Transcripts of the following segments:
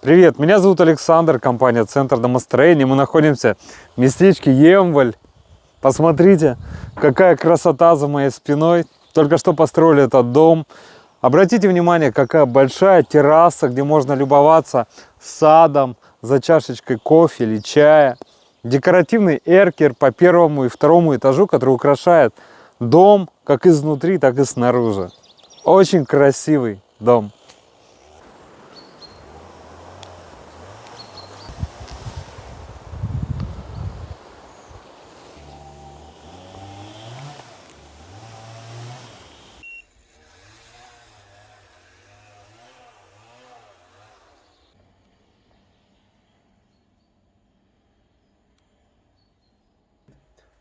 Привет, меня зовут Александр, компания «Центр домостроения». Мы находимся в местечке Емваль. Посмотрите, какая красота за моей спиной. Только что построили этот дом. Обратите внимание, какая большая терраса, где можно любоваться садом за чашечкой кофе или чая. Декоративный эркер по первому и второму этажу, который украшает дом как изнутри, так и снаружи. Очень красивый дом.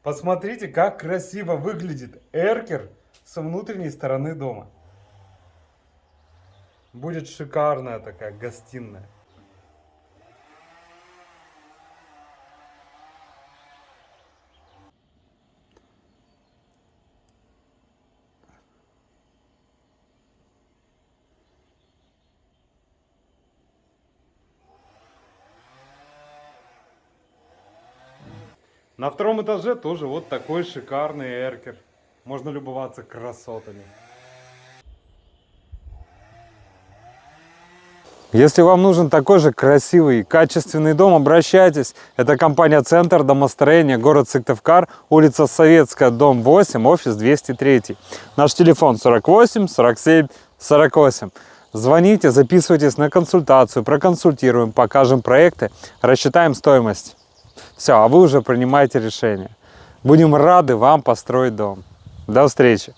Посмотрите, как красиво выглядит эркер со внутренней стороны дома. Будет шикарная такая гостиная. На втором этаже тоже вот такой шикарный эркер. Можно любоваться красотами. Если вам нужен такой же красивый и качественный дом, обращайтесь. Это компания «Центр домостроения», город Сыктывкар, улица Советская, дом 8, офис 203. Наш телефон 48 47 48. Звоните, записывайтесь на консультацию, проконсультируем, покажем проекты, рассчитаем стоимость. Все, а вы уже принимаете решение. Будем рады вам построить дом. До встречи!